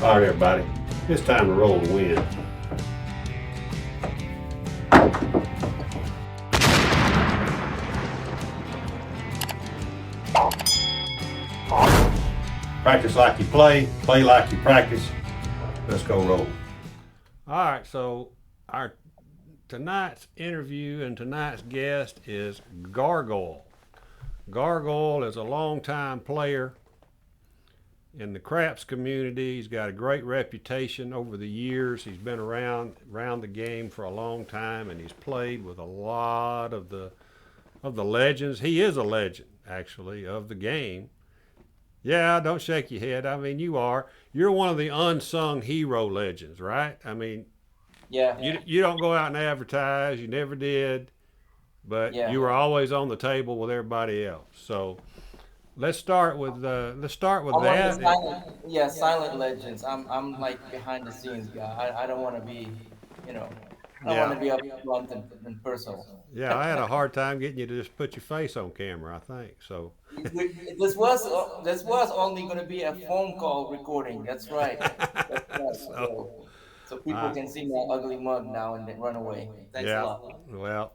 All right, everybody, it's time to roll the wind. Practice like you play like you practice. Let's go roll. All right, so our tonight's interview and tonight's guest is Gargoyle. Gargoyle is a longtime player in the craps community. He's got a great reputation over the years. He's been around the game for a long time, and he's played with a lot of the legends. He is a legend, actually, of the game. Yeah, don't shake your head. I mean, you are. You're one of the unsung hero legends, right? I mean, Yeah, you don't go out and advertise. You never did, but yeah. you were always on the table with everybody else. So let's start with I'm one of the that. And, silent legends. I'm like behind the scenes guy. I don't want to be, you know, I don't want yeah, to be up front and personal. yeah. I had a hard time getting you to just put your face on camera. I think so. This was only going to be a phone call recording. That's right. That's right. so, So people uh, can see my ugly mug now and then run away. Thanks a yeah. lot. Well,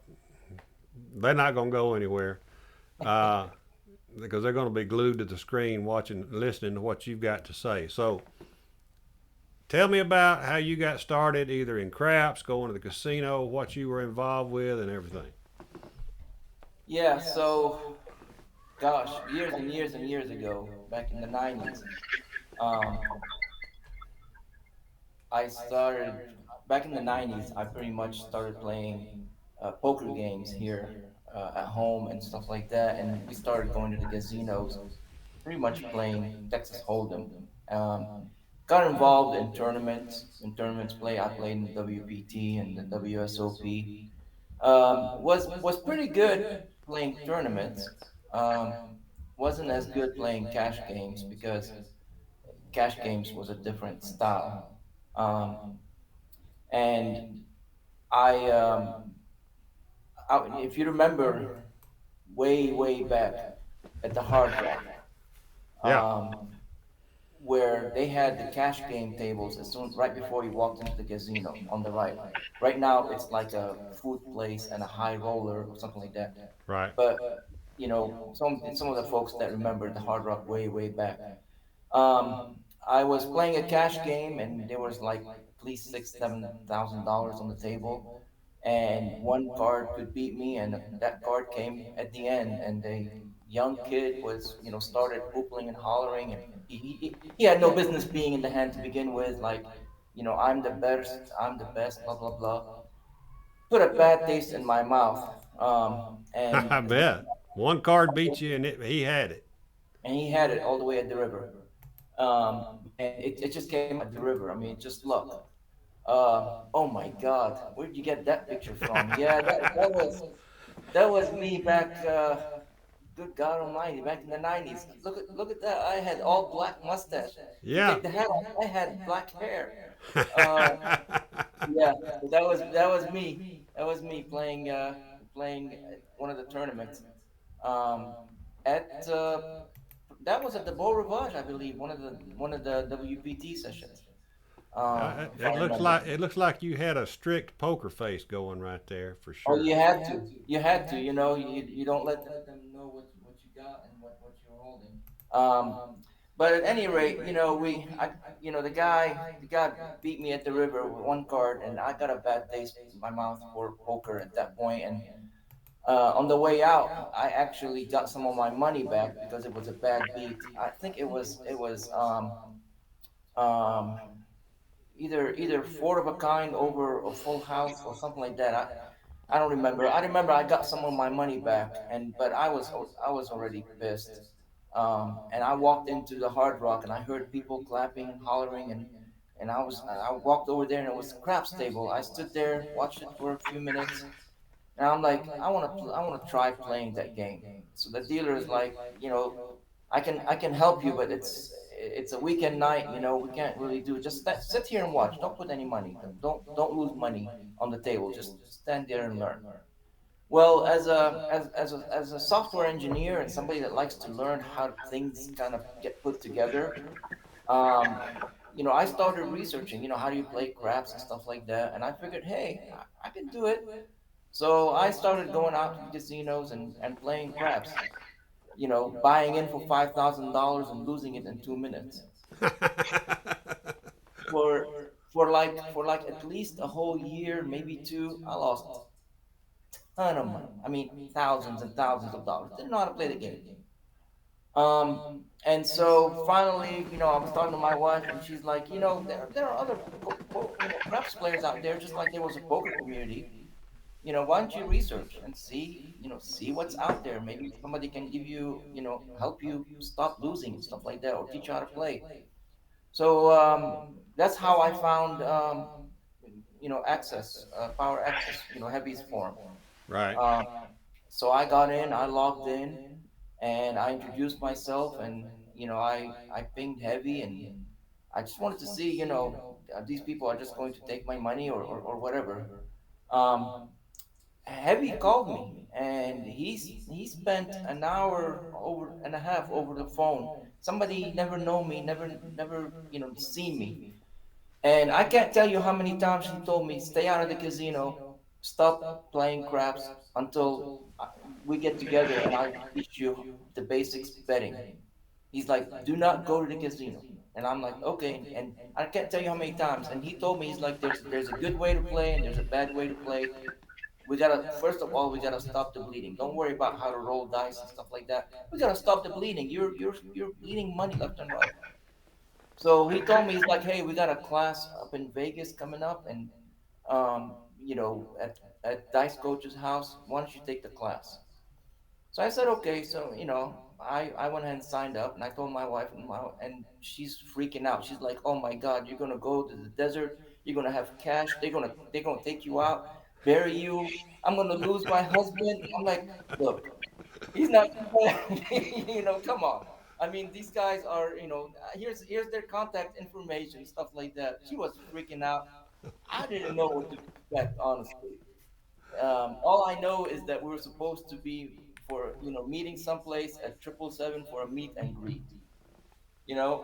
they're not gonna go anywhere. Uh, because they're going to be glued to the screen watching, listening to what you've got to say. So, tell me about how you got started, either in craps, going to the casino, what you were involved with, and everything. Yeah. So, gosh, years and years and years ago, back in the '90s. Um, I started back in the '90s. I pretty much started playing poker games here at home and stuff like that. And we started going to the casinos, pretty much playing Texas Hold'em. Um, got involved in tournaments. In tournaments play, I played in the WPT and the WSOP. Was pretty good playing tournaments. Um, wasn't as good playing cash games because cash games was a different style. Um, and I, if you remember, way back at the Hard Rock, Yeah. um, where they had the cash game tables as soon right before you walked into the casino on the right. Right now, it's like a food place and a high roller or something like that. Right. But some of the folks that remember the Hard Rock way back. Um, I was playing a cash game and there was like at least $6,000, $7,000 on the table, and one card could beat me, and that card came at the end, and the young kid was started hoopling and hollering, and he had no business being in the hand to begin with, like, I'm the best, I'm the best, blah blah blah. Put a bad taste in my mouth. And I bet. One card beat you, and he had it. and he had it all the way at the river. And it just came at the river. I mean, just look. Oh my God, where did you get that picture from? Yeah, that was me back. Good God Almighty, back in the '90s. Look at that. I had all black mustache. You Yeah. take the hat off, I had black hair. Uh, yeah, so that was me. That was me playing at one of the tournaments. Um, at that was at the Beau Rivage, I believe, one of the WPT sessions. If I remember. It looks like you had a strict poker face going right there for Oh, sure. you had to. You had to. You don't let them know what you got and what you're holding. Um, but at any rate, the guy beat me at the river with one card, and I got a bad taste in my mouth for poker at that point. And on the way out, I actually got some of my money back because it was a bad beat. I think it was um, either four of a kind over a full house or something like that. I don't remember. I remember I got some of my money back, but I was already pissed. And I walked into the Hard Rock and I heard people clapping and hollering, and I walked over there and it was a craps table. I stood there, watched it for a few minutes, and I'm like, I want to try playing that game. So the dealer is like, I can help you, but it's a weekend night. We can't really do. Just sit here and watch. Don't put any money. Don't lose money on the table. Just stand there and learn. Well, as a software engineer and somebody that likes to learn how things kind of get put together, um, I started researching, how do you play craps and stuff like that. And I figured, hey, I can do it. So I started going out to the casinos and playing craps, buying in for $5,000 and losing it in 2 minutes. For for like at least a whole year, maybe two, I lost a ton of money. I mean, thousands and thousands of dollars. Didn't know how to play the game. Um, and so finally, I was talking to my wife, and she's like, there are other craps players out there, just like there was a poker community. Why don't you research and see what's out there? Maybe somebody can give you, help you stop losing and stuff like that, or teach you how to play. So that's how I found, access, power access, heavy's form. Right. Um, so I got in, I logged in, and I introduced myself, and I pinged heavy, and I just wanted to see, these people are just going to take my money, or whatever. Um, Heavy called me, and he spent an hour over and a half over the phone. Somebody never know me, never seen me, and I can't tell you how many times he told me, stay out of the casino, stop playing craps until we get together and I teach you the basics betting. He's like, do not go to the casino. And I'm like, okay. And I can't tell you how many times. And he told me, he's like, there's a good way to play and there's a bad way to play. We gotta, first of all, we gotta stop the bleeding. Don't worry about how to roll dice and stuff like that. We gotta stop the bleeding. You're bleeding money left and right. So he told me, he's like, hey, we got a class up in Vegas coming up, and at Dice Coach's house. Why don't you take the class? So I said, okay. So I went ahead and signed up, and I told my wife, and she's freaking out. She's like, oh my God, you're gonna go to the desert. You're gonna have cash. They're gonna take you out, bury you. I'm gonna lose my husband. I'm like, look, he's not. Come on. I mean, these guys are. Here's their contact information, stuff like that. She was freaking out. I didn't know what to expect, honestly. All I know is that we were supposed to be for meeting someplace at 777 for a meet and greet.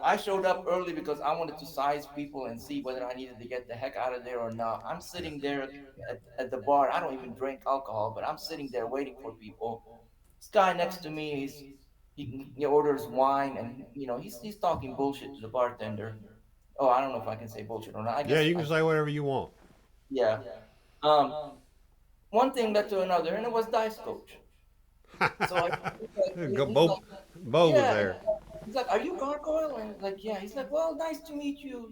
I showed up early because I wanted to size people and see whether I needed to get the heck out of there or not. I'm Yeah. sitting there at the bar. I don't even drink alcohol, but I'm sitting there waiting for people. This guy next to me, he orders wine, and he's talking bullshit to the bartender. Oh, I don't know if I can say bullshit or not. I Yeah, guess you I can can. say whatever you want. Yeah. Um, One thing led to another, and it was Dice Coach. So he's Bo, like, Bo was yeah. there. He's like, are you Gargoyle? And like, yeah. He's like, well, nice to meet you.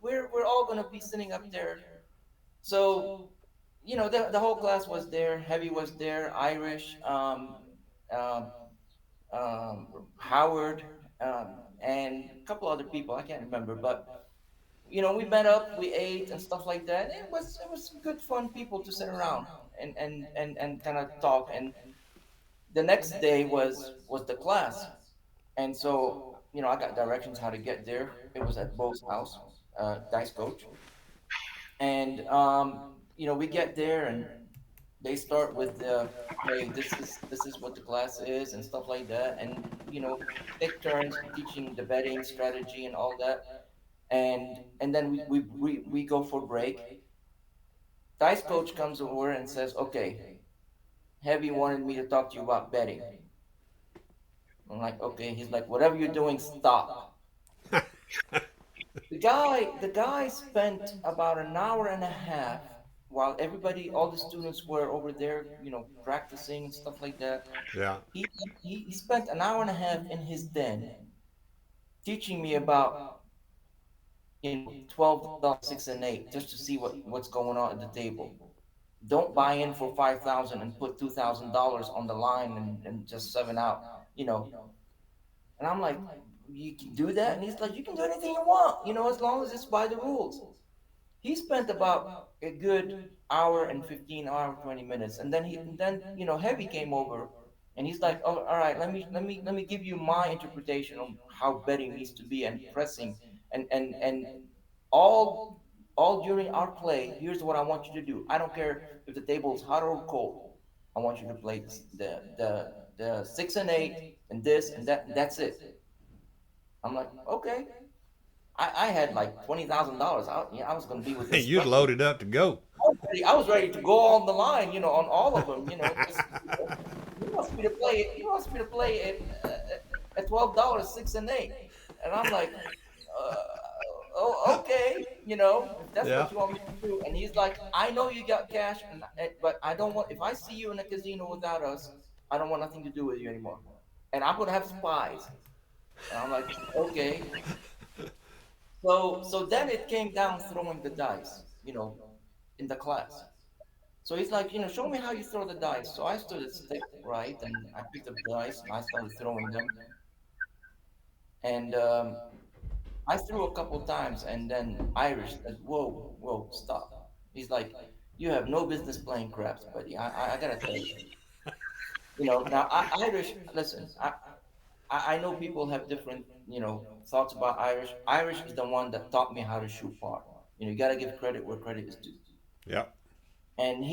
We're all gonna be sitting up there. So the whole class was there. Heavy was there. Irish, um, Howard, and a couple other people. I can't remember, but we met up, we ate and stuff like that. It was good, fun people to sit around and kind of talk. And the next day was the class, and so I got directions how to get there. It was at Bo's house, Dice Coach, and we get there, and they start with the, hey, this is what the class is and stuff like that, and take turns teaching the betting strategy and all that, and then we go for break. Dice Coach comes over and says, okay, Heavy wanted me to talk to you about betting. I'm like, okay. He's like, whatever you're doing, stop. The guy spent about an hour and a half while everybody, all the students were over there, practicing and stuff like that. Yeah. He spent an hour and a half in his den teaching me about 12 6 and 8, just to see what's going on at the table. Don't buy in for 5,000 and put $2,000 on the line, and just 7 out. You know, and I'm like, you can do that, and he's like, you can do anything you want, as long as it's by the rules. He spent about a good hour and 15 hour 20 minutes, and then Heavy came over, and he's like, oh, all right, let me give you my interpretation on how betting needs to be, and pressing, and all all during our play. Here's what I want you to do. I don't care if the table is hot or cold. I want you to play the 6 and 8 and this and that, and that's it. I'm like, okay. I had like $20,000. I was going to be with this You'd special. loaded up to go. I was ready to go on the line, on all of them. Just he wants me to play it. He wants me to play it at $12, 6 and 8, and I'm like, oh, okay, if that's Yeah. what you want me to do. And he's like, I know you got cash, but I don't want. If I see you in a casino without us, I don't want nothing to do with you anymore. And I'm gonna have spies. And I'm like, okay. So then it came down throwing the dice, in the class. So he's like, show me how you throw the dice. So I stood at stick, right? And I picked up the dice and I started throwing them. And I threw a couple times and then Irish said, whoa, whoa, stop. He's like, you have no business playing craps, buddy. I gotta tell you. Now Irish, listen, I know people have different, thoughts about Irish. Irish is the one that taught me how to shoot par. You gotta give credit where credit is due. Yep. And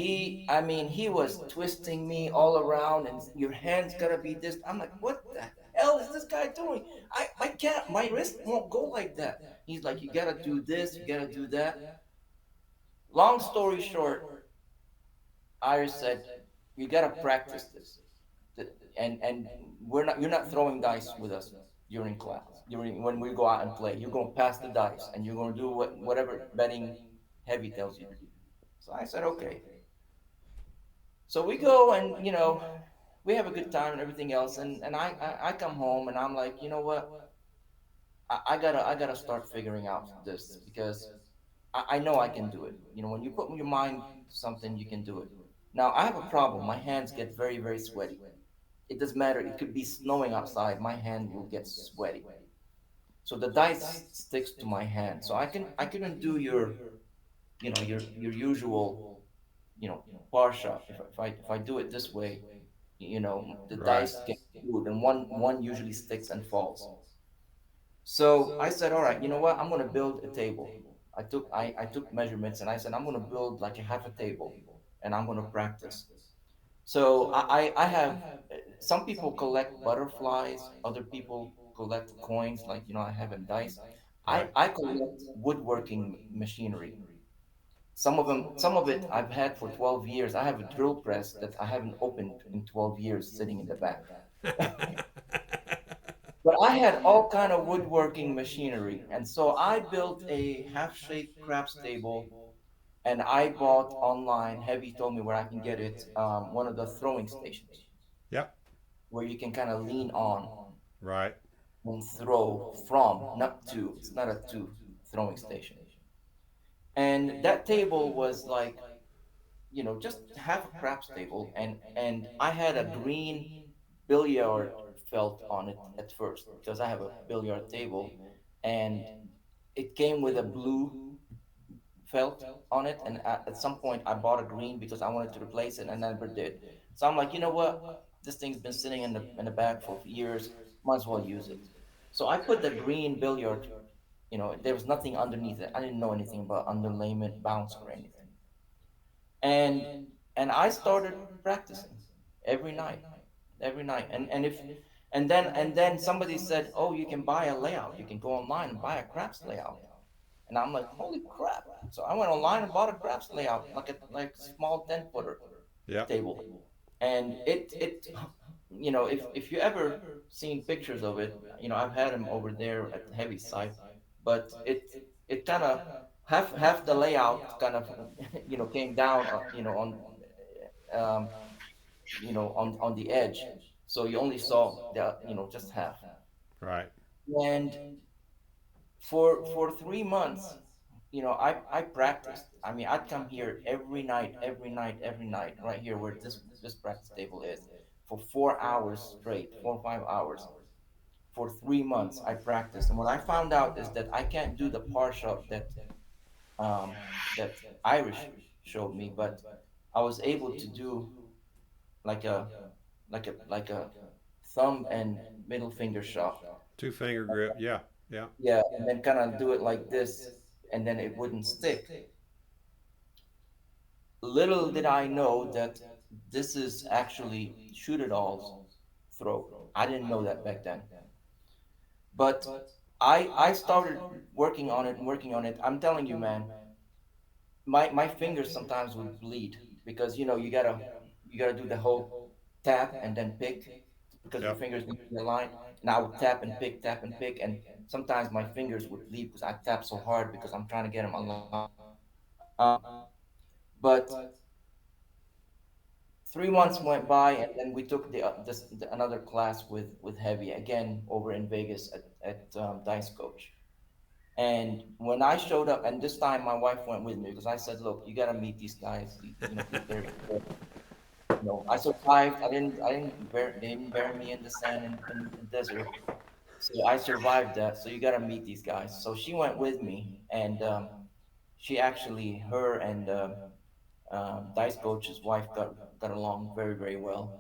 I mean, he was twisting me all around, and your hand's gotta be this. I'm like, what the hell is this guy doing? I can't, my wrist won't go like that. He's like, you gotta do this, you gotta do that. Long story short, Iris said, you gotta practice this. And you're not throwing dice with us during class. During when we go out and play, you're gonna pass the dice and you're gonna do whatever betting heavy tells you to do. So I said, okay. So we go and we have a good time and everything else. And I come home and I'm like, you know what? I gotta start figuring out this because I know I can do it. When you put your mind to something, you can do it. Now I have a problem. My hands get very, very sweaty. It doesn't matter. It could be snowing outside. My hand will get sweaty. So the dice sticks to my hand. So I couldn't do your usual par shot. If I do it this way, the Right. dice get screwed and one usually sticks and falls. So I said, all right, you know what? I'm gonna build a table. I took measurements and I said I'm gonna build like a half a table, and I'm gonna practice. So I have some people collect butterflies, other people collect coins, like I have in dice. I Right. I collect woodworking machinery. Some of it I've had for 12 years. I have a drill press that I haven't opened in 12 years sitting in the back. But I had all kind of woodworking machinery, and so I built a half-shaped craps table, and I bought online. Heavy told me where I can get it. One of the throwing stations Yep. where you can kind of lean on Right. and throw from, not to. It's not a two throwing station. And that table was like, just half a craps table, and I had a green billiard felt on it at first because I have a billiard table, and it came with a blue felt on it, and at some point I bought a green because I wanted to replace it and I never did. So I'm like, you know what? This thing's been sitting in the back for years, might as well use it. So I put the green billiard, there was nothing underneath it. I didn't know anything about underlayment, bounce, or anything. and and I started practicing every night, every night. And then somebody said, "Oh, you can buy a layout. You can go online and buy a craps layout." And I'm like, "Holy crap!" So I went online and bought a craps layout, like a small 10 footer Yep. table. And if you ever seen pictures of it, I've had them over there at the heavy site, but it kind of half the layout kind of came down, um, on the edge, so you only saw the just half. Right. And for 3 months, I practiced. I mean, I'd come here every night, every night, every night, right here where this practice table is, for 4 hours straight, 4 or 5 hours. For 3 months, I practiced, and what I found out is that I can't do the par shot um, that Irish showed me, but I was able to do like a thumb and middle finger shot. Two finger grip. Yeah. Yeah. Yeah, and then kind of do it like this, and then it wouldn't stick. Little did I know that this is actually shoot it all's throw. I didn't know that back then. But I started working on it and working on it. I'm telling you, man, my fingers sometimes would bleed because you gotta do the whole tap and then pick because your Yep. fingers need to be aligned. And I would tap and pick, and sometimes my fingers would bleed because I tap so hard because I'm trying to get them aligned. Um, but 3 months went by, and then we took another class with Heavy again over in Vegas at Dice Coach. And when I showed up, and this time my wife went with me because I said, "Look, you got to meet these guys. They're, I survived. They didn't bury me in the sand in the desert. So I survived that. So you got to meet these guys." So she went with me, and she actually, her and Dice Coach's wife got along very, very well.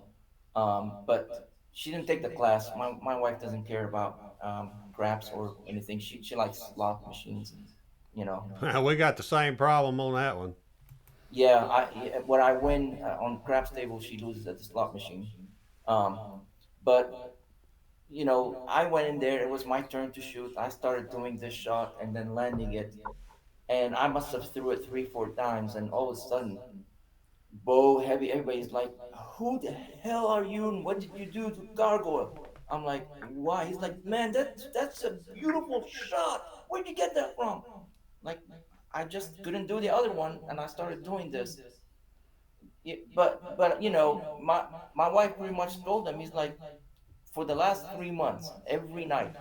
But she didn't take the class. My wife doesn't care about craps or anything. She likes slot machines. You know, We got the same problem on that one. yeah. When I win on craps table, she loses at the slot machine. Um, but I went in there. It was my turn to shoot. I started doing this shot and then landing it, and I must have threw it 3, 4 times, and all of a sudden, Bo Heavy, everybody's like, "Who the hell are you? And what did you do to Gargoyle?" I'm like, "Why?" He's like, "Man, that's a beautiful shot. Where'd you get that from?" Like, I just couldn't do the other one, and I started doing this. But my wife pretty much told him. He's like, for the last 3 months, every night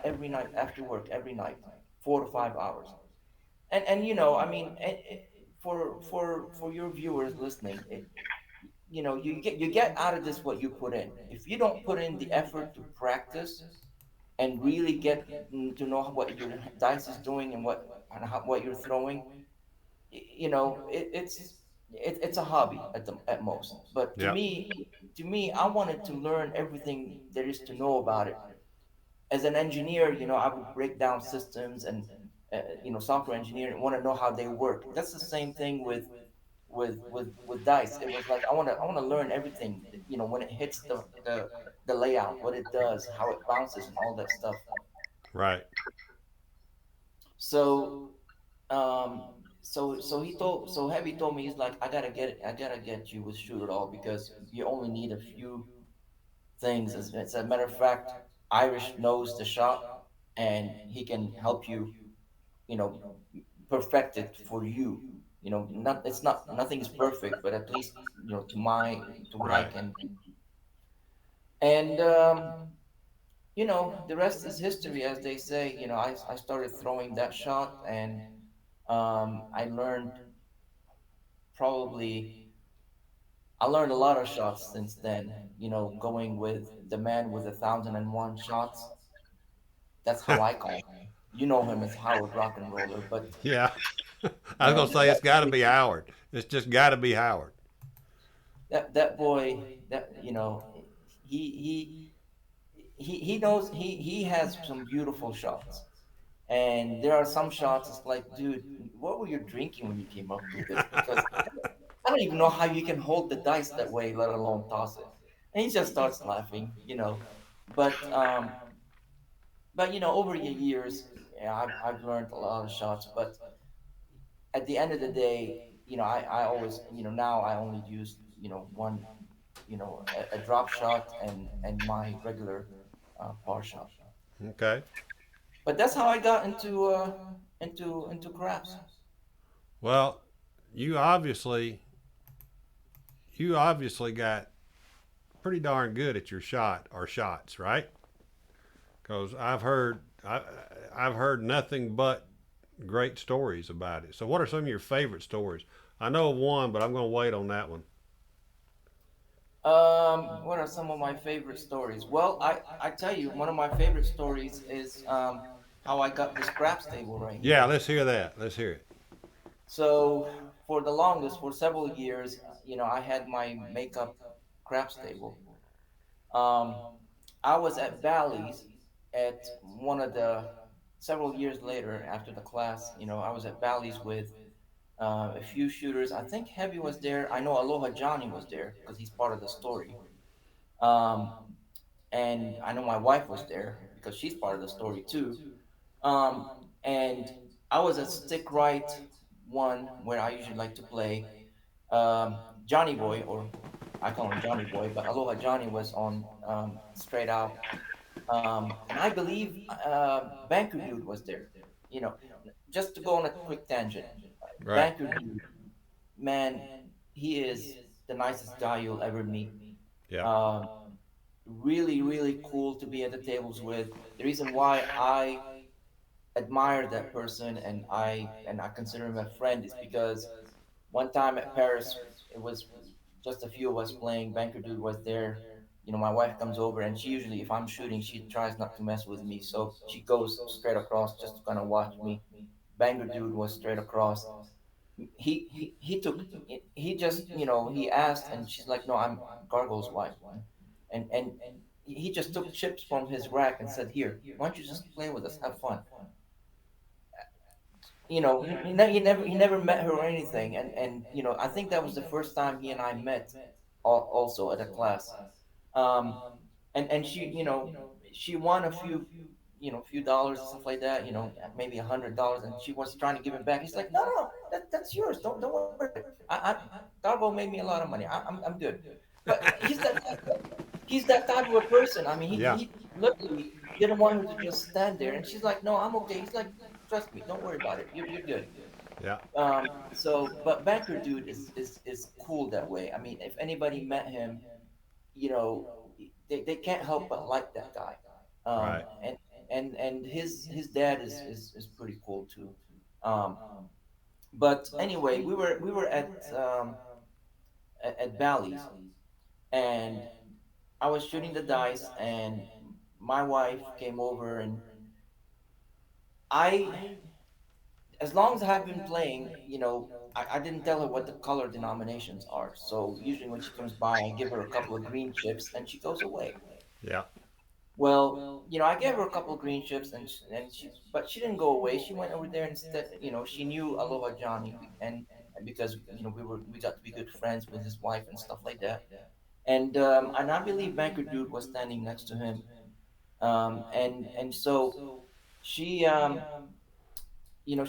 after work, every night, 4 to 5 hours. And I mean, for your viewers listening, you get out of this what you put in. If you don't put in the effort to practice and really get to know what your dice is doing and what you're throwing, it's a hobby at most. But to Yep. me, I wanted to learn everything there is to know about it. As an engineer, I would break down systems and software engineer and want to know how they work. That's the same thing with dice. It was like I want to learn everything. When it hits the layout, what it does, how it bounces, and all that stuff. Right. So so Heavy told me, he's like, I gotta get you with shoot it all because you only need a few things. As a matter of fact, Irish knows the shot, and he can help you, you know, perfect it for you. Not it's not nothing is perfect, but at least to my Right. liking. And the rest is history, as they say. I started throwing that shot, and I learned probably I learned a lot of shots since then. Going with the man with 1,001 shots. That's how I call him. You know him as Howard Rock and Roller, but Yeah. I was gonna man, say it's got to be Howard. It's just got to be Howard. that boy, that he he knows he has some beautiful shots, and there are some shots. It's like, dude, what were you drinking when you came up with this? Because I don't even know how you can hold the dice that way, let alone toss it. And he just starts laughing. But over the years, yeah, I've learned a lot of shots. But at the end of the day, I always, now I only use, one, a drop shot and my regular par shot. Okay. But that's how I got into craps. Well, you obviously you obviously got pretty darn good at your shot or shots, right? Because I've heard nothing but great stories about it. So, what are some of your favorite stories? I know of one, but I'm going to wait on that one. What are some of my favorite stories? Well, I tell you, one of my favorite stories is how I got this craps table right Yeah, here. let's hear that. Let's hear it. So for the longest, for several years, I had my makeup craps table. Um, I was at Bally's at one of the several years later after the class. I was at Bally's with a few shooters. I think Heavy was there. I know Aloha Johnny was there because he's part of the story. Um, and I know my wife was there because she's part of the story too. Um, and I was a stick right one where I usually like to play. Johnny Boy, or I call him Johnny Boy, but Aloha Johnny was on straight out. And I believe Banker Dude was there. You know, just to go on a quick tangent, Right. Banker Dude, man, he is the nicest guy you'll ever meet. Yeah. Um, Really, really cool to be at the tables with. The reason why I admire that person and I consider him a friend is because one time at Paris, it was just a few of us playing. Banker Dude was there. My wife comes over, and she usually, if I'm shooting, she tries not to mess with me. So she goes straight across just to kind of watch me. Banker Dude was straight across. He took, he just, he asked, and she's like, no, I'm Gargoyle's wife. And he just took chips from his rack and said, here, why don't you just play with us, have fun. He never met her or anything, and I think that was the first time he and I met, also at a class. um and she won a few dollars and stuff like that, maybe $100, and she was trying to give him back. He's like, no, no, that's yours, don't worry about it. I Garbo made me a lot of money. I'm good. But he's that type of a person. I mean, he Yeah. he literally didn't want her to just stand there, and she's like, no, I'm okay. He's like, trust me, don't worry about it, you're good. Yeah. But Banker Dude is cool that way. I mean, if anybody met him, you know they can't help but like that guy. Right. And his dad is pretty cool too. um but anyway, we were at Bally's, and I was shooting the dice, and my wife came over, and I as long as I've been playing, I didn't tell her what the color denominations are. So usually when she comes by, I give her a couple of green chips, and she goes away. Yeah. Well, I gave her a couple of green chips, but she didn't go away. She went over there instead. She knew Aloha Johnny, and because we got to be good friends with his wife and stuff like that. And I believe Banker Dude was standing next to him. And so she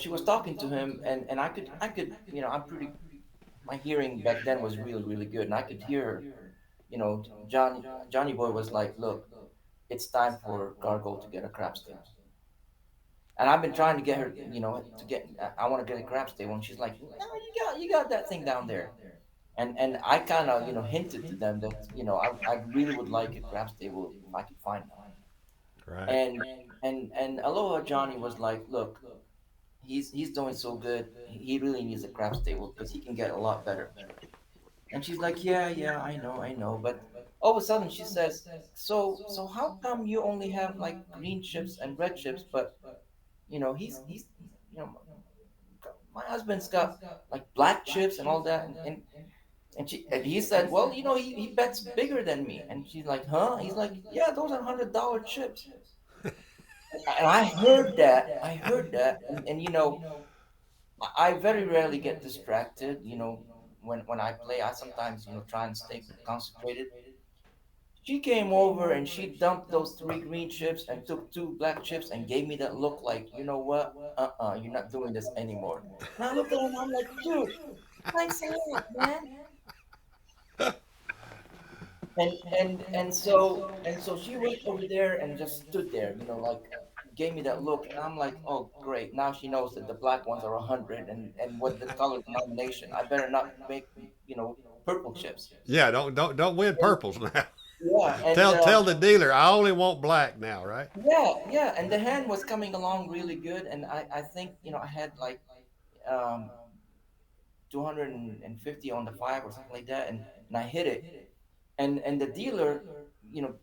she was talking to him, and I could, I'm pretty, my hearing back then was really, really good, and I could hear her. Johnny Boy was like, look, it's time for Gargoyle to get a craps table. And I've been trying to get her, I want to get a craps table, and she's like, no, you got that thing down there. And I kind of, hinted to them that, I really would like a craps table if I could find one. Right. And Aloha Johnny was like, look, he's doing so good. He really needs a craps table because he can get a lot better. And she's like, yeah, yeah, I know. But all of a sudden she says, so how come you only have like green chips and red chips, but he's you know my husband's got like black chips and all that, and he said, well, he bets bigger than me. And she's like, huh? He's like, yeah, those are $100 chips. And I heard that, and I very rarely get distracted. When I play, I sometimes try and stay concentrated. She came over and she dumped those three green chips and took two black chips and gave me that look like, you know what? You're not doing this anymore. And I looked at her and I'm like, dude, thanks a lot, man. And so she went over there and just stood there, like gave me that look, and I'm like, oh great, now she knows that the black ones are 100, and what the color denomination. I better not make purple chips. Yeah. Don't win And purples now. yeah, and Tell the dealer I only want black now. Right. yeah, and the hand was coming along really good, and I think I had like um 250 on the five or something like that, and I hit it, and the dealer, you know,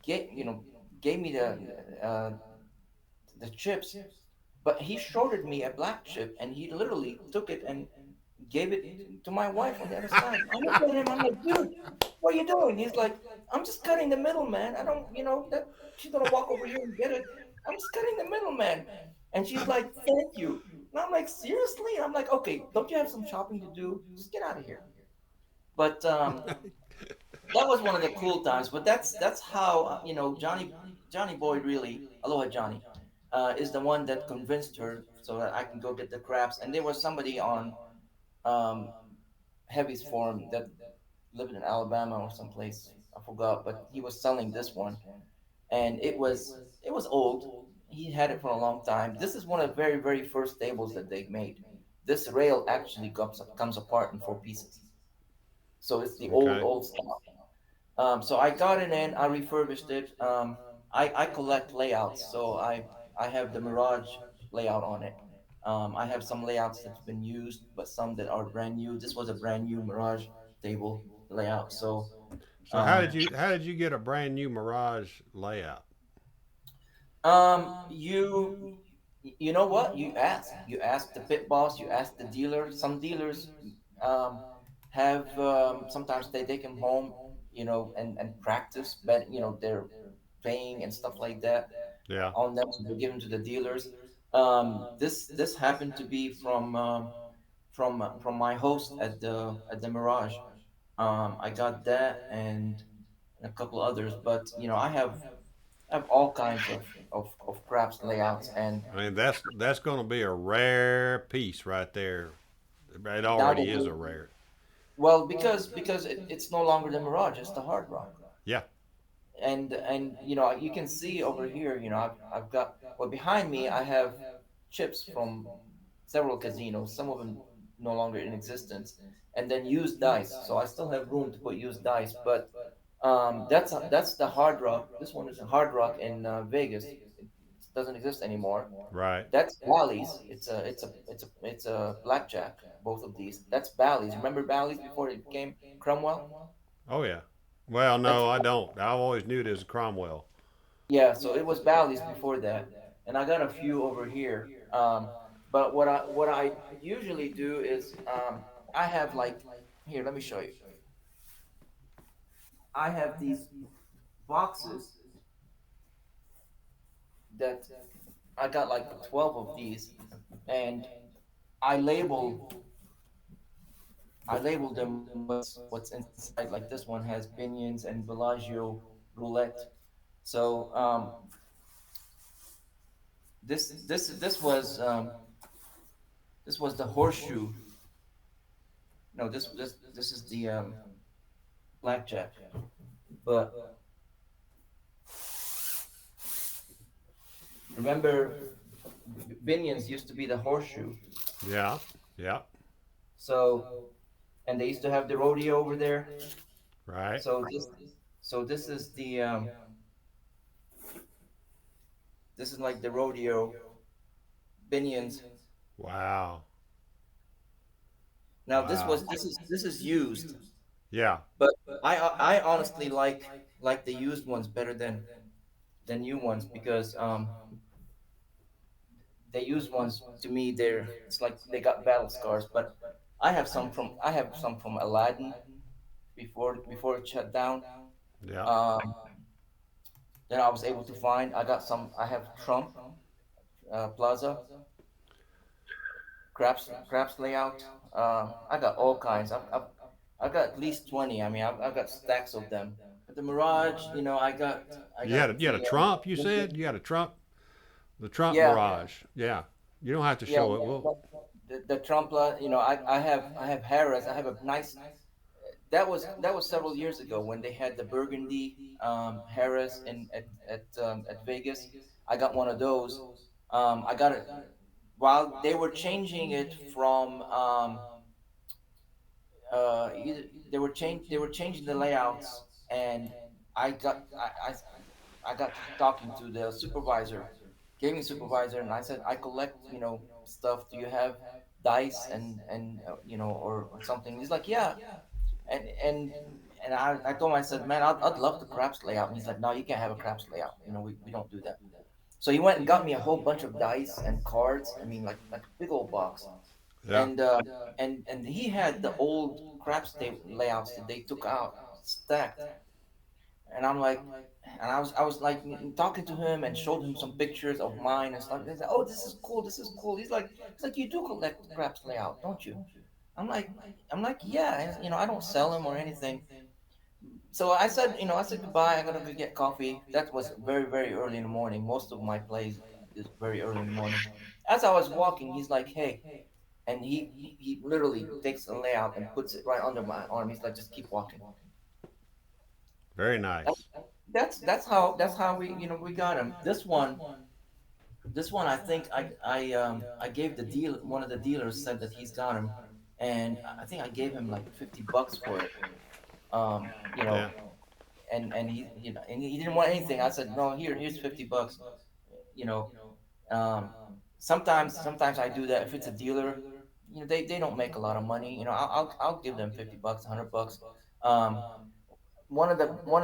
gave me uh, the chips, but he shorted me a black chip, and he literally took it and gave it to my wife on the other side. I looked at him, I'm like, dude, what are you doing? He's like, I'm just cutting the middle, man. I don't, that she's gonna walk over here and get it. I'm just cutting the middle, man. And she's like, thank you. And I'm like, seriously? I'm like, okay, don't you have some shopping to do? Just get out of here. But that was one of the cool times. But that's how Johnny Boy, really, Aloha Johnny. is the one that convinced her so that I can go get the craps. And there was somebody on um, Heavy's forum that lived in Alabama or someplace. I forgot, but he was selling this one, and it was old. He had it for a long time. This is one of the very very first tables that they made. This rail actually comes apart in four pieces, so it's the old Okay. old style. So I got it in. I refurbished it. I collect layouts, so I have the Mirage layout on it. I have some layouts that's been used, but some that are brand new. This was a brand new Mirage table layout. So So um, how did you get a brand new Mirage layout? you you know what? You ask the pit boss. You ask the dealer. Some dealers um have sometimes they take them home, and practice, but they're playing and stuff like that Yeah. on them, so they give them to the dealers. This happened to be from my host at the Mirage. I got that and a couple others, but I have all kinds of craps layouts. And I mean that's going to be a rare piece right there. It already is a nowadays, rare. well, because it's no longer the Mirage, it's the Hard Rock. Yeah. And you can see over here, I've got, well, behind me I have chips from several casinos, some of them no longer in existence, and then used dice. So I still have room to put used dice, but that's the Hard Rock. This one is a Hard Rock in Vegas. It doesn't exist anymore. Right. That's Bally's. It's a blackjack. Both of these. That's Bally's. Remember Bally's before it became Cromwell? Oh yeah. Well, That's no, I don't. I always knew it as Cromwell. Yeah. So it was Bally's before that, and I got a few over here. But what I usually do is I have like, here. Let me show you. I have these boxes that I got like 12 of these, and I label I labeled them what's inside. Like this one has Binions and Bellagio roulette. So this was the horseshoe. No, this is the blackjack. But remember, Binions used to be the horseshoe. Yeah. Yeah. So, and they used to have the rodeo over there. Right. So this is the this is like the rodeo Binions. Wow. Now Wow. this is used, Yeah. but I honestly like the used ones better than new ones, because the used ones, to me, it's like they got battle scars. But I have some from Aladdin before it shut down. Yeah. Um, then I was able to find. I have Trump Plaza craps layout. I got all kinds. I've got at least 20. I mean, I've got stacks of them. But the Mirage, I got You had a the Trump. You vintage. said you had a Trump. The Trump Yeah, Mirage. Yeah. You don't have to yeah. show it. Well. The Trumpla, I have Harris. I have a nice. That was several years ago when they had the Burgundy Harris at Vegas. I got one of those. I got it while they were changing it from they were changing the layouts, and I got to talking to the supervisor, gaming supervisor, and I said, I collect stuff. Do you have dice or something? He's like, yeah. And I told him, I said, man, I'd love the craps layout. And he's like, no, you can't have a craps layout. We don't do that. So he went and got me a whole bunch of dice and cards. I mean, like a big old box. Yeah. And he had the old craps layouts that they took out stacked. And I'm like, and I was like talking to him and showed him some pictures of mine and stuff. He's like, oh, this is cool, this is cool. He's like, you do collect craps layout, don't you? I'm like, yeah. And, I don't sell them or anything. So I said goodbye. I'm gonna go get coffee. That was very very early in the morning. Most of my plays. this very early in the morning. As I was walking, he's like, "Hey," and he literally takes a layout and puts it right under my arm. He's like, "Just keep walking." Very That, nice. that's how we got him. This one I think I gave the deal one of the dealers said that he's got him, and I think I gave him like $50 for it. You know, Yeah. and he and he didn't want anything. I said, no, here's $50. You know, um, sometimes I do that if it's a dealer. They don't make a lot of money. I'll give them $50, $100. Um, one of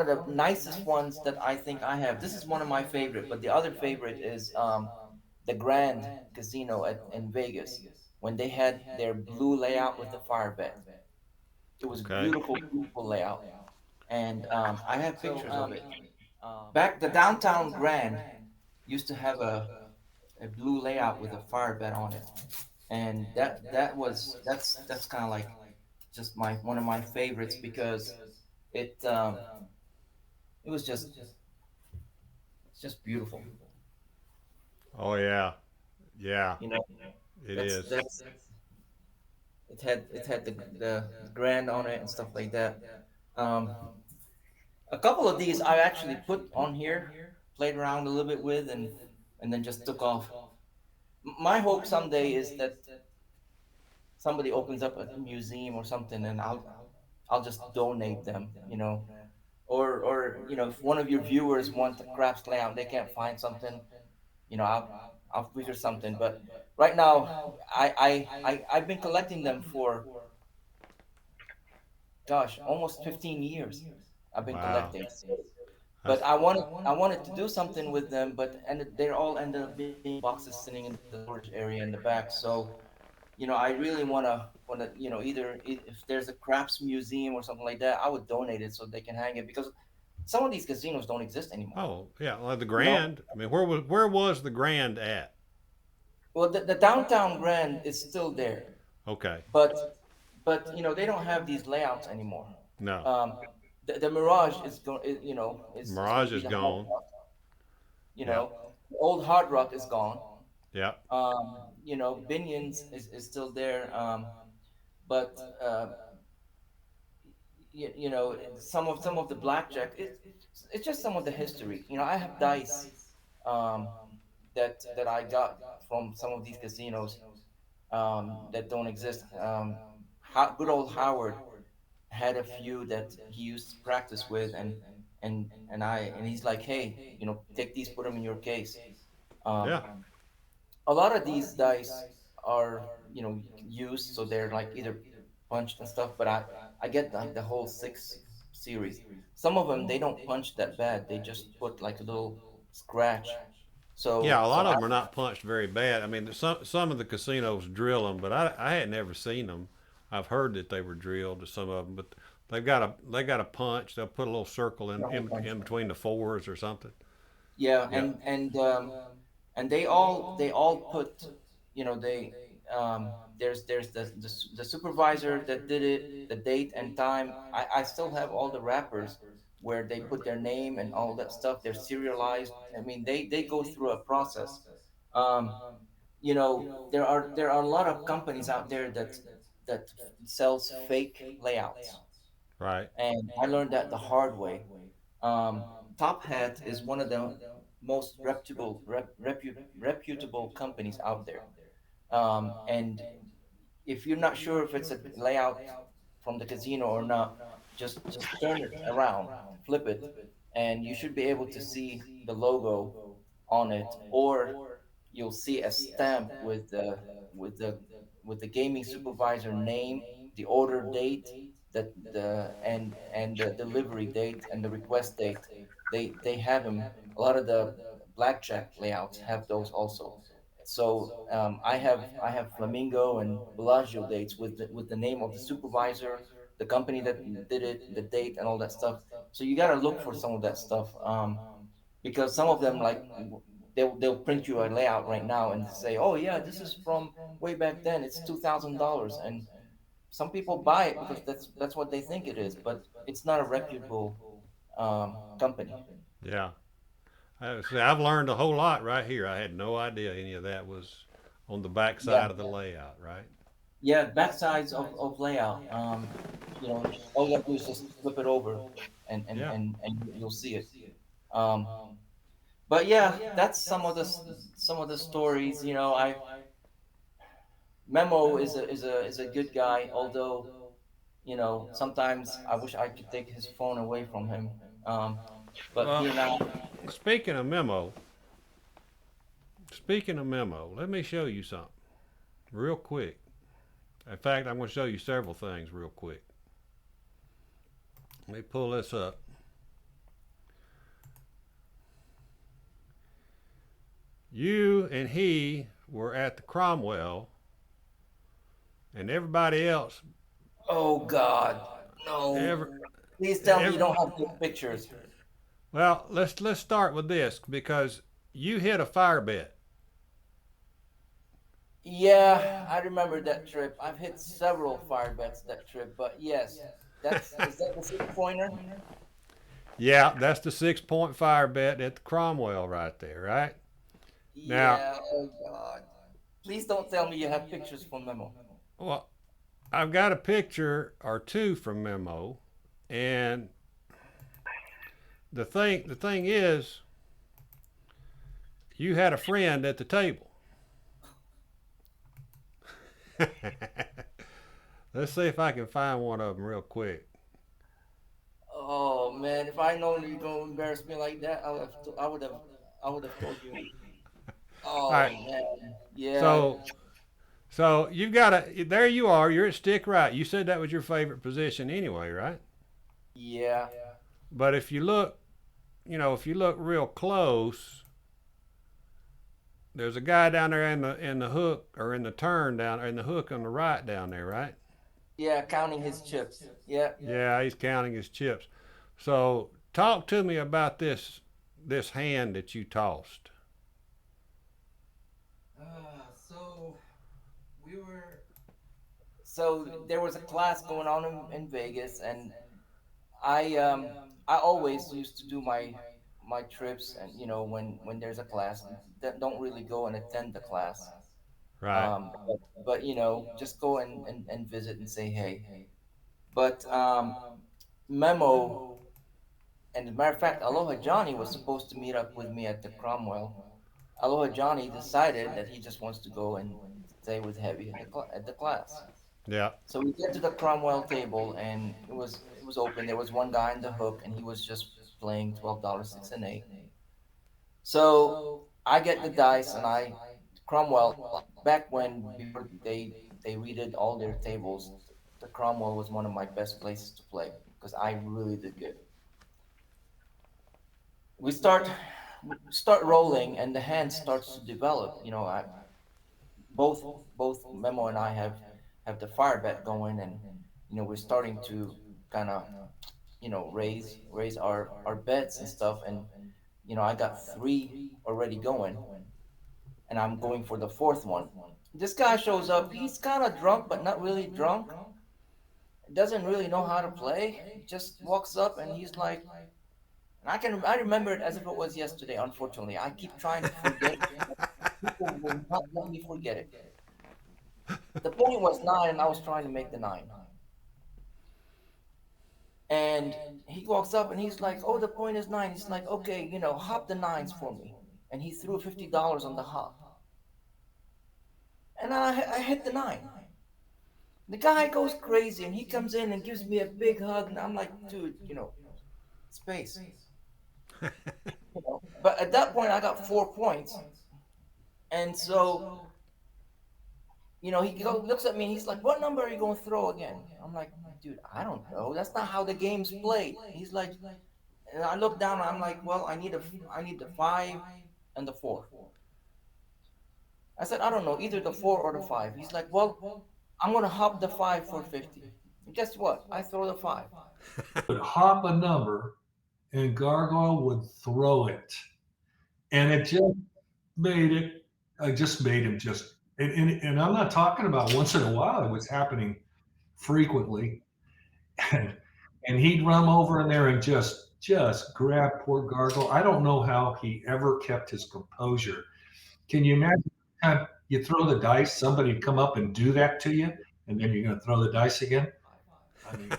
the nicest ones that I think I have. This is one of my favorite, but the other favorite is the Grand Casino in Vegas when they had their blue layout with the fire bet. It was Okay. beautiful, beautiful layout, and I have pictures of it. Back the downtown Grand used to have a blue layout with a fire bet on it, and that's kind of like just my one of my favorites because it it was just it's just beautiful. Oh yeah. Yeah. You know, It that's is. that's it had the Grand on it and stuff like that. Um, a couple of these I actually put on here, played around a little bit with, and then just took off. My hope someday is that somebody opens up a museum or something, and I'll just donate them. Or if one of your viewers want a craps layout, they can't find something. I'll figure something. But right now, I've been collecting them for, gosh, almost 15 years. I've been Wow. collecting. But That's I wanted to do something with them, but and they're all ended up being in boxes sitting in the storage area in the back. So I really wanna either if there's a craps museum or something like that, I would donate it so they can hang it because some of these casinos don't exist anymore. oh yeah. Well, the You know, Grand. I mean, where was the Grand at? well, the downtown Grand is still there, Okay. but they don't have these layouts anymore. No. Um, the Mirage is going to Mirage be is the Hard gone. Rock. Yep. The old Hard Rock is gone. Yep. Binions is still there. But some of the blackjack, it's just some of the history. I have dice um, that I got from some of these casinos that don't exist. Good old Howard had a few that he used to practice with, and he's like, hey, take these, put them in your case. um, Yeah. a lot of these dice are used, so they're like either punched and stuff, but I get like the whole six series. Some of them, they don't punch that bad, they just put like a little scratch. Yeah, so a so lot I of them are not punched very bad. I mean, some of the casinos drill them, but I had never seen them. I've heard that they were drilled to some of them, but they got a punch. They'll put a little circle the whole bunch. in between the fours or something. Yeah, Yeah. and they all put, they there's the supervisor that did it, the date and time. I still have all the wrappers where they put their name and all that stuff. They're serialized. I mean, they go through a process. um there are a lot of companies out there that sells fake layouts, Right. and I learned that the hard way. um, Top Hat is one of the most reputable companies out there. And if you're not sure if it's a layout from the casino or not, just turn it around, flip it, and you should be able to see the logo on it, or you'll see a stamp with the with the gaming supervisor name, the order date, and the delivery date and the request date. They have them. A lot of the blackjack layouts have those also. So I have Flamingo and Bellagio dates with the name of the supervisor, the company that did it, the date, and all that stuff. So you got to look for some of that stuff, because some of them, like, they'll print you a layout right now and say, oh yeah, this is from way back then. It's $2,000, and some people buy it because that's what they think it is, but it's not a reputable company. Yeah. See, I've learned a whole lot right here. I had no idea any of that was on the back Yeah, side of the layout, right? yeah, backsides of layout. All you have to do is just flip it over, Yeah. and you'll see it. Um, but yeah, that's some of the stories. I Memo is a good guy, although sometimes I wish I could take his phone away from him. Um, but Well, he and I, speaking of memo, let me show you something real quick. In fact, I'm going to show you several things real quick. Let me pull this up. You and he were at the Cromwell, and everybody else, oh God, every, no! Please tell me you every, don't have good pictures. well, let's start with this because you hit a fire bet. Yeah, I remember that trip. I've hit several fire bets that trip, but yes, that's is that the 6 pointer? Yeah, that's the 6 point fire bet at the Cromwell right there, right? Now, Yeah. Oh God! Please don't tell me you have pictures from Memo. well, I've got a picture or two from Memo, and the thing is, you had a friend at the table. Let's see if I can find one of them real quick. Oh man, if I known you're gonna embarrass me like that, I would have told you. All Oh right, man, yeah, so you've got a there you are. You're at stick right. You said that was your favorite position anyway, right? yeah, But if you look real close, there's a guy down there in the hook or in the turn down in the hook on the right down there, right? yeah. Counting his chips. Yeah. Yeah, he's counting his chips. So talk to me about this hand that you tossed. So we were. So there was a class going on in Vegas, and I always used to do my trips, and when there's a class that don't really go and attend the class. Right. But just go and visit and say hey. But Memo, and as a matter of fact, Aloha Johnny was supposed to meet up with me at the Cromwell. Aloha Johnny decided that he just wants to go and stay with Heavy at the class. Yeah. So we get to the Cromwell table, and it was open. There was one guy in the hook, and he was just playing $12 six and eight. So I get the dice, and Cromwell, back when before they redid all their tables, the Cromwell was one of my best places to play because I really did good. We start rolling, and the hand starts to develop. Both both Memo and I have the fire bet going, and we're starting to kind of raise our bets and stuff, and I got three already going, and I'm going for the fourth one. This guy shows up. He's kind of drunk, but not really drunk. Doesn't really know how to play. He just walks up and he's like, and I remember it as if it was yesterday. Unfortunately, I keep trying to forget it. People will not let me forget it. The point was nine, and I was trying to make the nine. And he walks up and he's like, "Oh, the point is nine." He's like, "Okay, hop the nines for me." And he threw $50 on the hop, and I hit the nine. The guy goes crazy, and he comes in and gives me a big hug, and I'm like, "Dude, space." But at that point, I got 4 points, and so looks at me and he's like, "What number are you going to throw again?" I'm like, "Dude, I don't know. That's not how the game's played." He's like, and I look down and I'm like, "Well, I need the five and the four." I said, "I don't know, either the four or the five." He's like, "Well, I'm going to hop the five for 50." And guess what? I throw the five. Hop a number and Gargoyle would throw it. And it just made it, I just made him just, and I'm not talking about once in a while, it was happening frequently. And, and he'd run over in there and just just grabbed poor Gargoyle. I don't know how he ever kept his composure. Can you imagine time you throw the dice, somebody come up and do that to you, and then you're going to throw the dice again? I mean,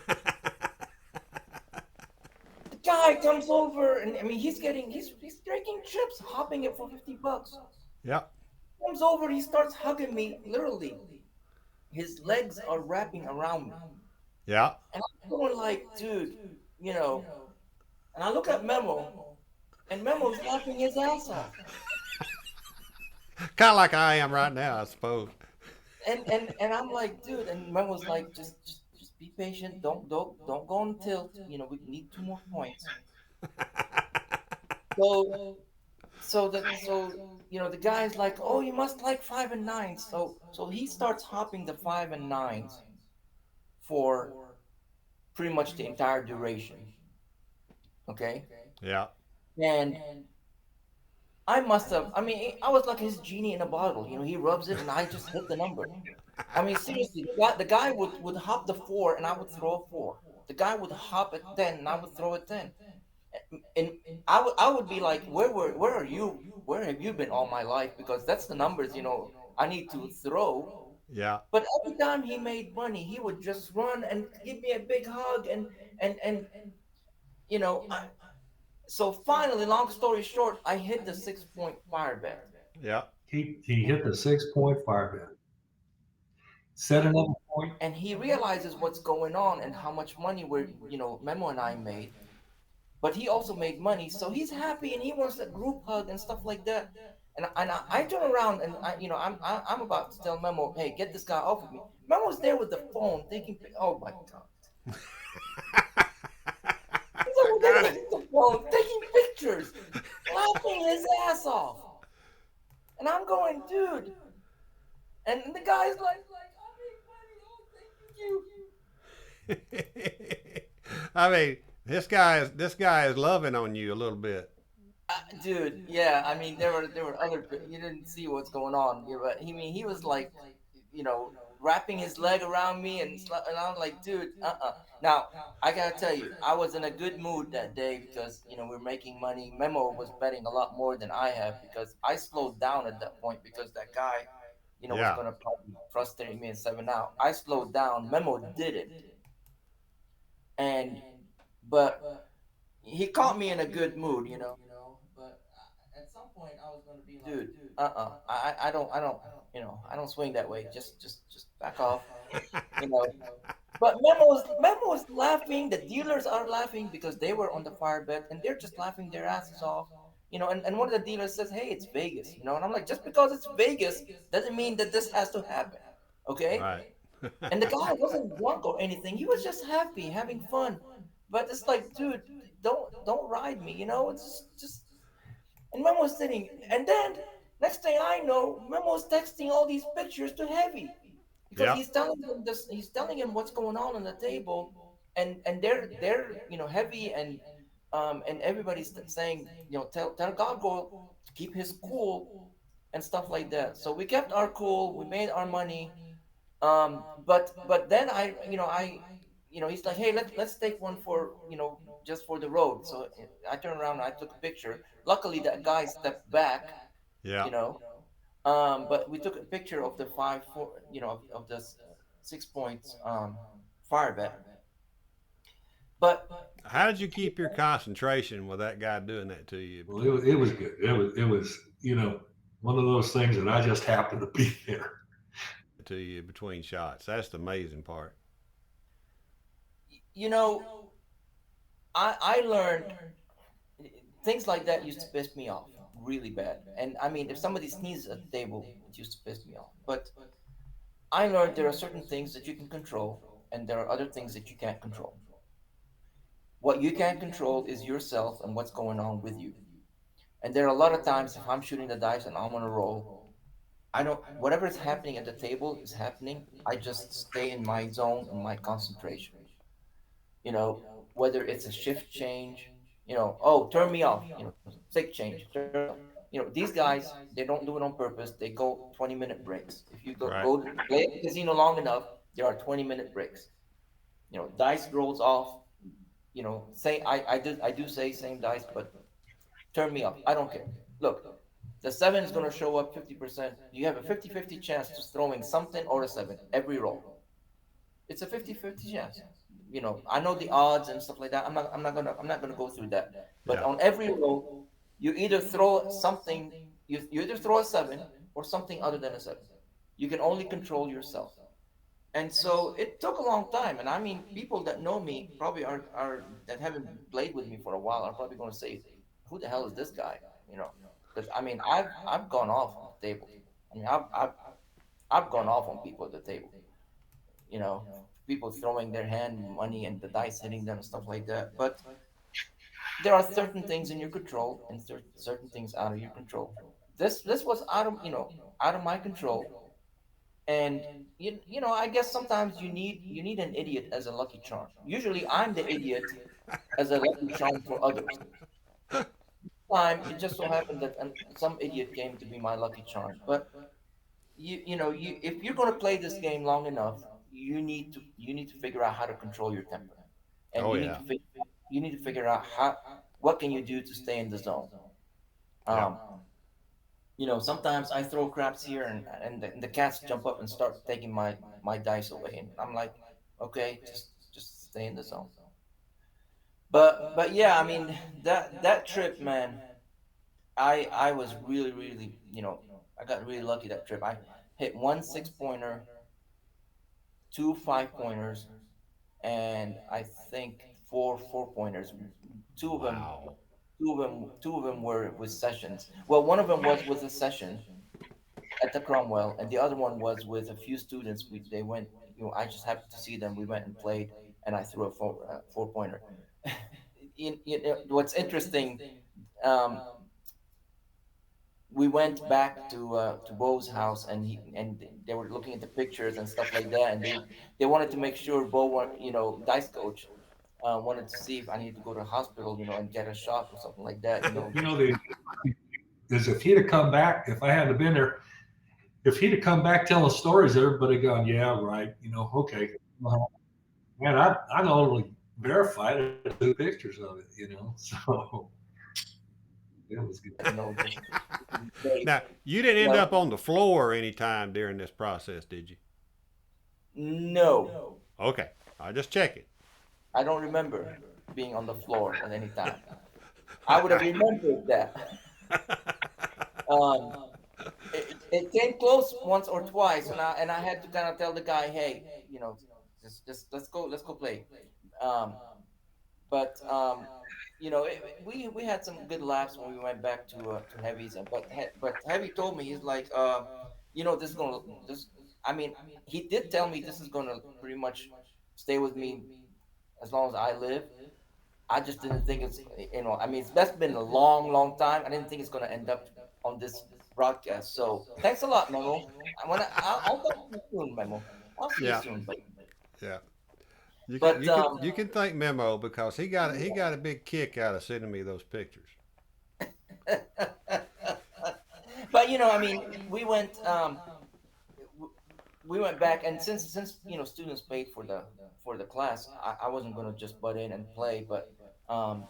The guy comes over, and I mean, he's drinking chips, hopping it for $50. Yep. Comes over, he starts hugging me, literally. His legs are wrapping around me, Yeah. and I'm going like, dude, you know. And I look at Memo, and Memo's laughing his ass off. Kind of like I am right now, I suppose. And I'm like, dude, and Memo's like, just be patient. Don't go on tilt. You know, we need 2 more points. So the guy's like, oh, you must like five and nines. So he starts hopping the five and nines for pretty much the entire duration. Okay. Yeah. And I must have, I mean, I was like his genie in a bottle. You know, he rubs it and I just hit the number. I mean, seriously, the guy would hop the four and I would throw a four. The guy would hop at 10 and I would throw a 10. And I would be like, where are you? Where have you been all my life? Because that's the numbers, I need to throw. Yeah. But every time he made money, he would just run and give me a big hug and you know, I, so finally, long story short, I hit the 6 point fire bet. Yeah. he hit the 6 point fire bet, set another point. And he realizes what's going on and how much money Memo and I made. But he also made money, so he's happy and he wants a group hug and stuff like that. And I turn around and I'm about to tell Memo, hey, get this guy off of me. Memo's there with the phone taking. Oh my god, he's over there with the phone taking pictures, laughing his ass off. And I'm going, dude. And the guy's like, I made money. Oh, thank you. I mean, this guy is loving on you a little bit. Dude, yeah, I mean there were other you didn't see what's going on, but he was like, wrapping his leg around me and I'm like, dude, Now I gotta tell you, I was in a good mood that day because we're making money. Memo was betting a lot more than I have because I slowed down at that point because that guy, was Yeah. gonna probably frustrate me and 7 out. I slowed down. Memo didn't, and but he caught me in a good mood. But at some point, I was gonna be like, dude, I don't swing that way. Just back off, you know. But Memo's laughing. The dealers are laughing because they were on the fire bet and they're just laughing their asses off. And one of the dealers says, "Hey, it's Vegas," and I'm like, just because it's Vegas doesn't mean that this has to happen, okay? Right. And the guy wasn't drunk or anything. He was just happy, having fun. But it's like, dude, don't ride me, It's just. And Memo's sitting, and then next thing I know, Memo's texting all these pictures to Heavy because Yeah. he's telling him this. He's telling him what's going on the table, and they're Heavy and everybody's saying, tell Gargoyle to keep his cool and stuff like that. So we kept our cool. We made our money. But then he's like, hey, let's take one for just for the road. So I turned around and I took a picture. Luckily, that guy stepped back, Yeah. you know. But we took a picture of the 5 4, of the 6 points fire bet. But How did you keep your concentration with that guy doing that to you Well, it was good. It was one of those things that I just happened to be there. between shots? That's the amazing part. you know, I learned things like that used to piss me off really bad. And I mean, if somebody sneezes at the table, it used to piss me off. But I learned there are certain things that you can control, and there are other things that you can't control. What you can't control is yourself and what's going on with you. And there are a lot of times if I'm shooting the dice and I'm on a roll, I don't, whatever is happening at the table is happening. I just stay in my zone and my concentration. You know, whether it's a shift change, oh, turn me off, stick change, turn me off. These guys, they don't do it on purpose. They go 20-minute breaks. If you Right. go to play at the casino long enough, there are 20-minute breaks. Dice rolls off, say I do say same dice, but turn me off. I don't care. Look, the seven is going to show up 50%. You have a 50-50 chance to throwing something or a seven every roll. It's a 50-50 chance. I know the odds and stuff like that. I'm not gonna go through that. But Yeah. on every roll, you either throw something, you either throw a seven or something other than a seven. You can only control yourself. And so it took a long time. And I mean, people that know me probably are that haven't played with me for a while are probably going to say, "Who the hell is this guy?" You know, because I mean, I've gone off on the table. I mean, I've gone off on people at the table. You know, people throwing their hand money and the dice hitting them and stuff like that. But there are certain things in your control and certain things out of your control. This was out of my control. And I guess sometimes you need an idiot as a lucky charm. Usually I'm the idiot as a lucky charm for others. Time it just so happened that some idiot came to be my lucky charm. But you if you're going to play this game long enough, you need to figure out how to control your temper, and Oh yeah. you need to figure out what can you do to stay in the zone. Yeah. Um, sometimes I throw craps here, and the cats jump up and start taking my dice away, and I'm like, okay, just stay in the zone. But yeah, I mean, that trip, man, I was really really, I got really lucky that trip. I hit one 6 pointer, two 5 pointers, and I think four 4 pointers. Two of them, Wow. two of them were with sessions. Well, one of them was with a session at the Cromwell, and the other one was with a few students. They went, I just happened to see them. We went and played, and I threw a four pointer. What's interesting, um, we went back to Bo's house, and they were looking at the pictures and stuff like that, and they wanted to make sure dice coach, wanted to see if I needed to go to the hospital, and get a shot or something like that, You just know, is if he'd have come back, if I hadn't been there, if he'd have come back telling stories, everybody gone, yeah, right, okay. Man, I not only verified it, I took pictures of it, so it was good. just great. Now, you didn't end up Well, on the floor any time during this process, did you? no, Okay. I just check it. I don't remember being on the floor at any time. I would have remembered that. Um, it came close once or twice, and I had to kind of tell the guy, hey, just let's go play. Um, but we had some good laughs when we went back to Heavy's, but Heavy told me, he's like, this is gonna this. I mean, he did tell me this is gonna pretty much stay with me as long as I live. I just didn't think I mean, that's been a long, long time. I didn't think it's gonna end up on this broadcast. So thanks a lot, Memo. I'll talk to you soon, Memo. I'll see you Yeah. soon, but Yeah. You can but you can you can thank Memo because he got a big kick out of sending me those pictures. but I mean, we went back, and since students paid for the class, I wasn't gonna just butt in and play, but um,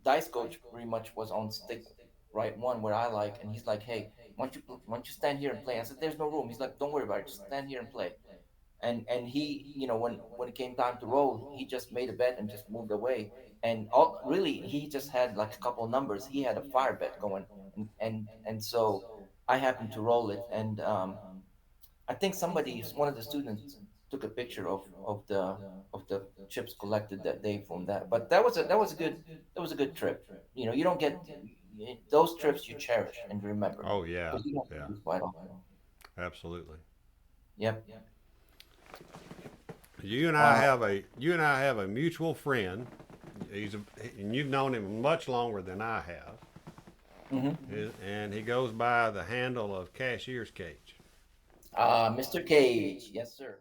dice coach pretty much was on stick right one where I like, and he's like, hey, why don't you stand here and play? I said, there's no room. He's like, don't worry about it, just stand here and play. And he, when it came time to roll, he just made a bet and just moved away. And really, he just had like a couple of numbers. He had a fire bet going, and so I happened to roll it, and I think one of the students took a picture of the chips collected that day from that. But that was a good trip. You don't get those trips, you cherish and remember, Oh yeah. because you don't Yeah. do this quite often. Absolutely. Yep. Uh, You and I have a mutual friend. And you've known him much longer than I have. mhm. And he goes by the handle of Cashier's Cage. Mr. Cage, yes, sir.